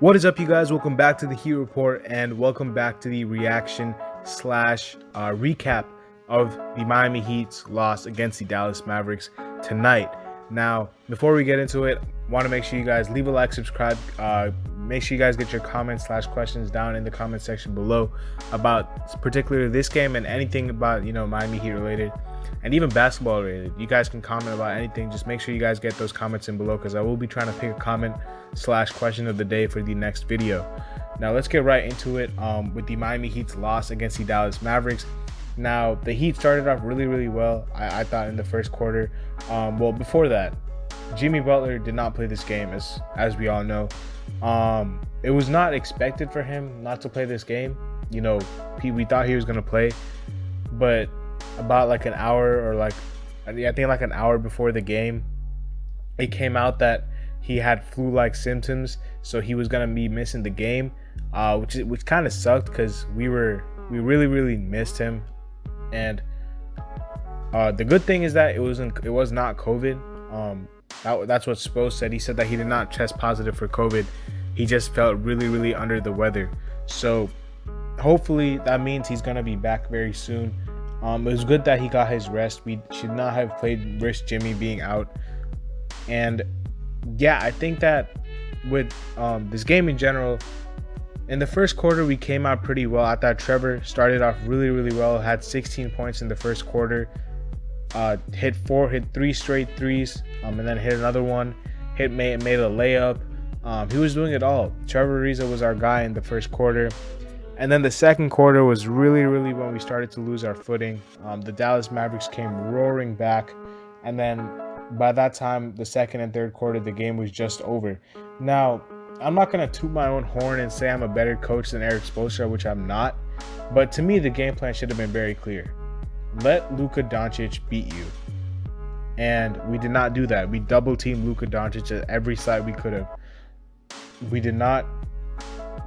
What is up, you guys? Welcome back to the Heat Report and welcome back to the reaction slash recap of the Miami Heat's loss against the Dallas Mavericks tonight. Now, before we get into it, want to make sure you guys leave a like, subscribe. Make sure you guys get your comments slash questions down in the comment section below about particularly this game and anything about, Miami Heat related and even basketball related. You guys can comment about anything. Just make sure you guys get those comments in below because I will be trying to pick a comment slash question of the day for the next video. Now let's get right into it with the Miami Heat's loss against the Dallas Mavericks. Now the Heat started off really well, I thought, in the first quarter. Well, before that, Jimmy Butler did not play this game, as we all know. It was not expected for him not to play this game. We thought he was going to play, but about like an hour or I think like an hour before the game, it came out that he had flu-like symptoms, so he was gonna be missing the game, which kind of sucked because we really missed him. And the good thing is that it was not COVID. That's what Spo said. He said that he did not test positive for COVID. He just felt really under the weather. So hopefully that means he's gonna be back very soon. It was good that he got his rest. We should not have risked Jimmy being out. And yeah, I think that with this game in general, in the first quarter we came out pretty well. I thought Trevor started off really well, had 16 points in the first quarter, hit three straight threes, and then hit another one, made a layup. He was doing it all. Trevor Ariza was our guy in the first quarter. And then the second quarter was really when we started to lose our footing. The Dallas Mavericks came roaring back, and then by that time, the second and third quarter, the game was just over. Now, I'm not going to toot my own horn and say I'm a better coach than Erik Spoelstra, which I'm not. But to me, the game plan should have been very clear. Let Luka Doncic beat you. And we did not do that. We double-teamed Luka Doncic at every side we could have. We did not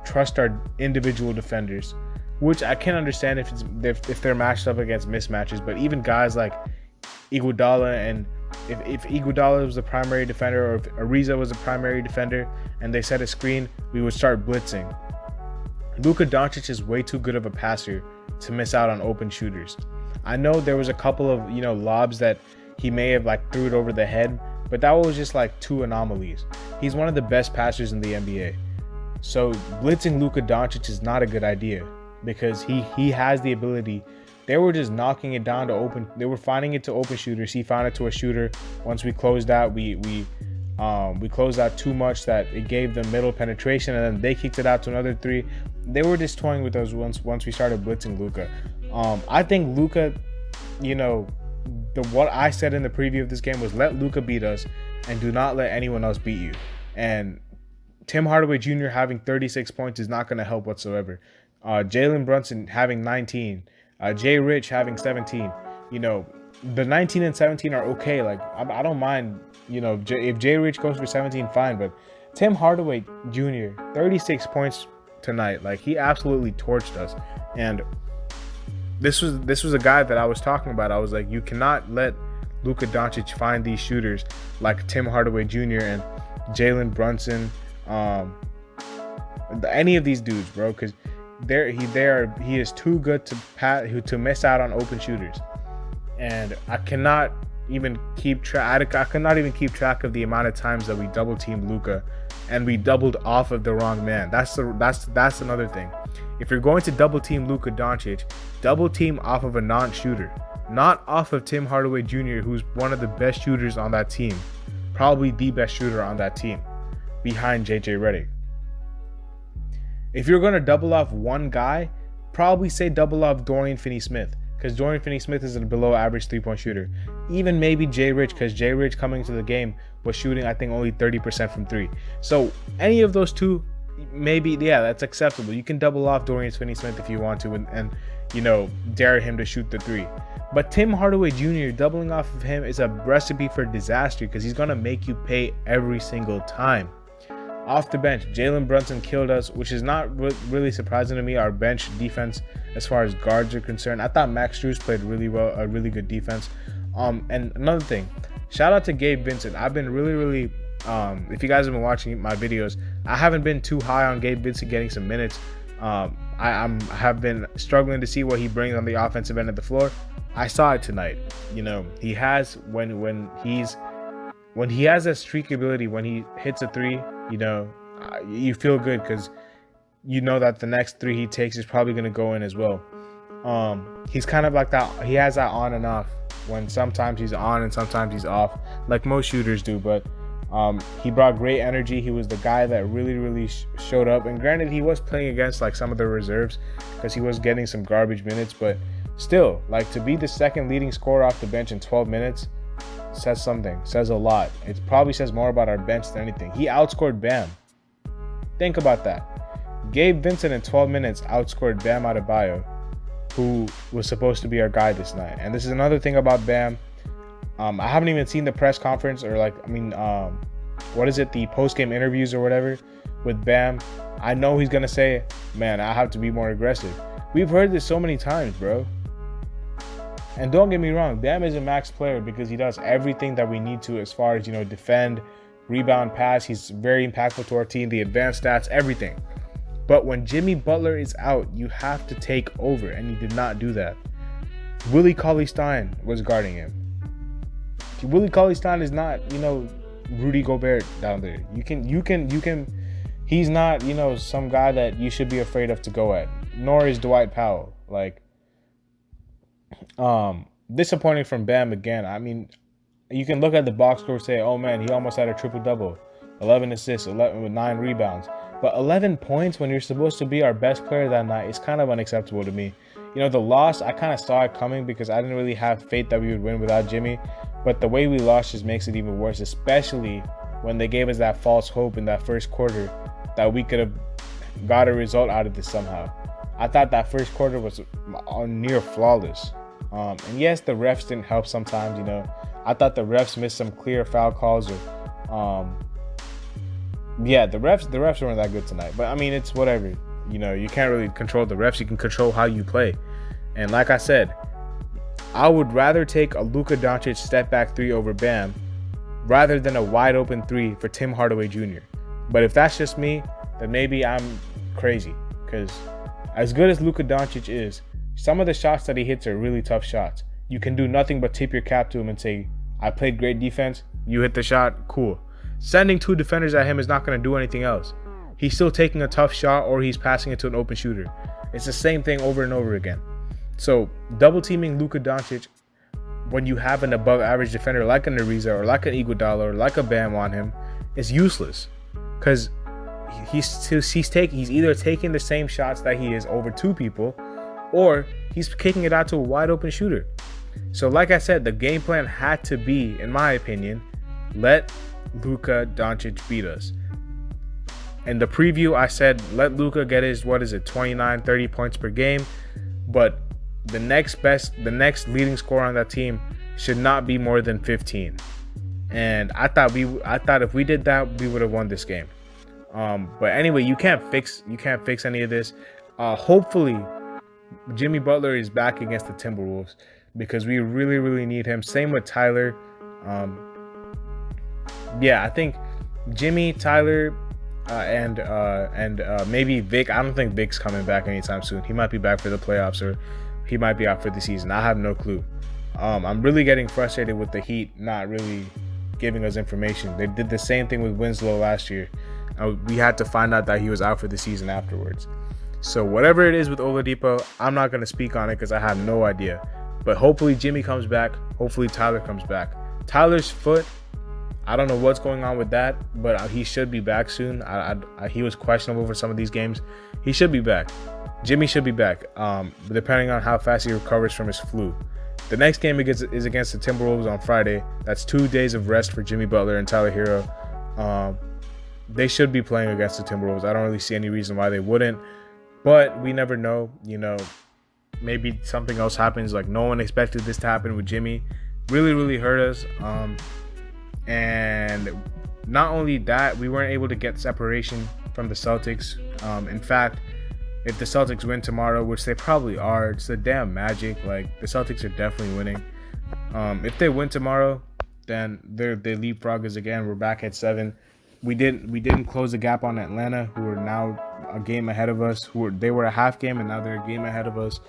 trust our individual defenders, which I can understand if they're matched up against mismatches. But even guys like Iguodala, and if Iguodala was the primary defender, or if Ariza was the primary defender and they set a screen, we would start blitzing. Luka Doncic is way too good of a passer to miss out on open shooters. I know there was a couple of lobs that he may have threw it over the head, but that was just two anomalies. He's one of the best passers in the NBA. So blitzing Luka Doncic is not a good idea because he has the ability. They were just knocking it down to open. They were finding it to open shooters. He found it to a shooter. Once we closed out, we closed out too much that it gave them middle penetration, and then they kicked it out to another three. They were just toying with those once we started blitzing Luka. I think Luka, what I said in the preview of this game was let Luka beat us and do not let anyone else beat you. And Tim Hardaway Jr. having 36 points is not going to help whatsoever. Jalen Brunson having 19. Jay Rich having 17. The 19 and 17 are okay. I don't mind, if Jay Rich goes for 17, fine. But Tim Hardaway Jr., 36 points tonight. He absolutely torched us. And this was a guy that I was talking about. I was like, you cannot let Luka Doncic find these shooters like Tim Hardaway Jr. and Jalen Brunson, any of these dudes, bro, because he is too good to miss out on open shooters. And I cannot even keep track. I cannot even keep track of the amount of times that we double teamed Luka and we doubled off of the wrong man. That's another thing. If you're going to double team Luka Doncic, double team off of a non-shooter, not off of Tim Hardaway Jr., who's one of the best shooters on that team, probably the best shooter on that team, behind JJ Redick. If you're going to double off one guy, probably say double off Dorian Finney-Smith, because Dorian Finney-Smith is a below average three-point shooter. Even maybe Jay Rich, because Jay Rich coming to the game was shooting, I think, only 30% from three. So any of those two, maybe, yeah, that's acceptable. You can double off Dorian Finney-Smith if you want to and dare him to shoot the three. But Tim Hardaway Jr., doubling off of him is a recipe for disaster because he's going to make you pay every single time. Off the bench, Jalen Brunson killed us, which is not really surprising to me. Our bench defense, as far as guards are concerned, I thought Max Strus played really well, a really good defense. And another thing, shout out to Gabe Vincent. I've been really If you guys have been watching my videos, I haven't been too high on Gabe Vincent getting some minutes. I have been struggling to see what he brings on the offensive end of the floor. I saw it tonight. You know, he has when he has that streak ability, when he hits a three, you know, you feel good because you know that the next three he takes is probably going to go in as well. He's kind of like that. He has that on and off, when sometimes he's on and sometimes he's off, like most shooters do. But he brought great energy. He was the guy that really showed up. And granted, he was playing against like some of the reserves because he was getting some garbage minutes. But still, like, to be the second leading scorer off the bench in 12 minutes says something, says a lot. It probably says more about our bench than anything. He outscored Bam. Think about that. Gabe Vincent in 12 minutes outscored Bam Adebayo, who was supposed to be our guy this night. And this is another thing about Bam. I haven't even seen the press conference or the post-game interviews or whatever with Bam. I know he's going to say, man, I have to be more aggressive. We've heard this so many times, bro. And don't get me wrong, Bam is a max player because he does everything that we need to as far as, you know, defend, rebound, pass. He's very impactful to our team, the advanced stats, everything. But when Jimmy Butler is out, you have to take over, and he did not do that. Willie Cauley-Stein was guarding him. Willie Cauley-Stein is not, you know, Rudy Gobert down there. You can. He's not, you know, some guy that you should be afraid of to go at. Nor is Dwight Powell. Like, disappointing from Bam again. I mean, you can look at the box score and say, oh man, he almost had a triple-double, 11 assists, 11 with 9 rebounds. But 11 points when you're supposed to be our best player that night is kind of unacceptable to me. You know, the loss, I kind of saw it coming because I didn't really have faith that we would win without Jimmy. But the way we lost just makes it even worse, especially when they gave us that false hope in that first quarter that we could have got a result out of this somehow. I thought that first quarter was near flawless. And yes, the refs didn't help sometimes, you know. I thought the refs missed some clear foul calls or yeah, the refs weren't that good tonight. But I mean, it's whatever. You know, you can't really control the refs. You can control how you play. And like I said, I would rather take a Luka Doncic step back three over Bam rather than a wide open three for Tim Hardaway Jr. But if that's just me, then maybe I'm crazy. Because as good as Luka Doncic is, some of the shots that he hits are really tough shots. You can do nothing but tip your cap to him and say, I played great defense. You hit the shot. Cool. Sending 2 defenders at him is not going to do anything else. He's still taking a tough shot or he's passing it to an open shooter. It's the same thing over and over again. So double teaming Luka Doncic when you have an above average defender like an Ariza or like an Iguodala or like a Bam on him is useless. Because he's either taking the same shots that he is over 2 people or he's kicking it out to a wide open shooter. So like I said, the game plan had to be, in my opinion, let Luka Doncic beat us. In the preview, I said let Luka get his 29, 30 points per game, but the next leading scorer on that team should not be more than 15. And I thought if we did that, we would have won this game. But anyway, you can't fix any of this. Hopefully, Jimmy Butler is back against the Timberwolves because we really need him. Same with Tyler. Yeah, I think Jimmy, Tyler, and maybe Vic. I don't think Vic's coming back anytime soon. He might be back for the playoffs or he might be out for the season. I have no clue. I'm really getting frustrated with the Heat not really giving us information. They did the same thing with Winslow last year. We had to find out that he was out for the season afterwards. So whatever it is with Oladipo, I'm not going to speak on it because I have no idea. But hopefully Jimmy comes back. Hopefully Tyler comes back. Tyler's foot, I don't know what's going on with that, but he should be back soon. He was questionable for some of these games. He should be back. Jimmy should be back, depending on how fast he recovers from his flu. The next game is against the Timberwolves on Friday. That's 2 days of rest for Jimmy Butler and Tyler Hero. They should be playing against the Timberwolves. I don't really see any reason why they wouldn't, but we never know. You know, maybe something else happens. Like no one expected this to happen with Jimmy. Really hurt us. And not only that, we weren't able to get separation from the Celtics. In fact, if the Celtics win tomorrow, which they probably are, it's the damn Magic. Like the Celtics are definitely winning. If they win tomorrow, then they leapfrog us again. We're back at 7. We didn't close the gap on Atlanta, who are now a game ahead of us. They were a half game, and now they're a game ahead of us.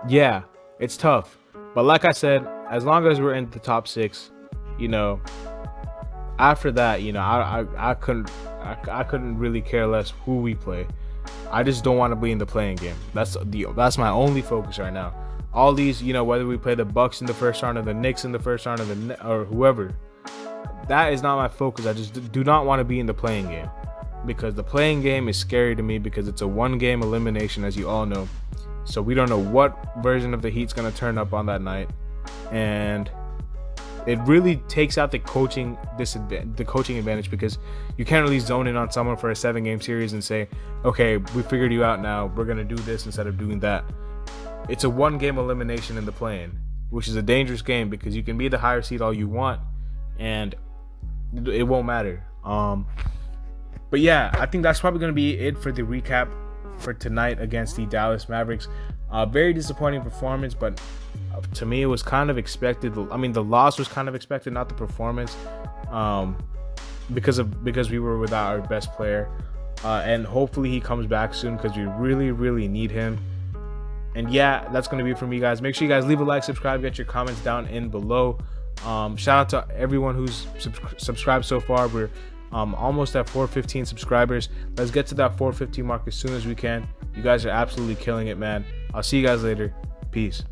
Yeah, it's tough. But like I said, as long as we're in the top 6, after that, I couldn't really care less who we play. I just don't want to be in the playing game. That's my only focus right now. All these, whether we play the Bucks in the first round or the Knicks in the first round or whoever, that is not my focus. I just do not want to be in the playing game, because the playing game is scary to me because it's a 1-game elimination, as you all know. So we don't know what version of the Heat's going to turn up on that night, and it really takes out the coaching advantage, because you can't really zone in on someone for a 7-game series and say, okay, we figured you out now, we're going to do this instead of doing that. It's a 1-game elimination in the play-in, which is a dangerous game because you can be the higher seed all you want and it won't matter. But yeah, I think that's probably going to be it for the recap for tonight against the Dallas Mavericks. Very disappointing performance, but to me it was kind of expected. I mean, the loss was kind of expected, not the performance, because we were without our best player, and hopefully he comes back soon because we really need him. And yeah, that's going to be it from me, guys. Make sure you guys leave a like, subscribe, get your comments down in below. Shout out to everyone who's subscribed so far. We're almost at 415 subscribers. Let's get to that 450 mark as soon as we can. You guys are absolutely killing it, man. I'll see you guys later. Peace.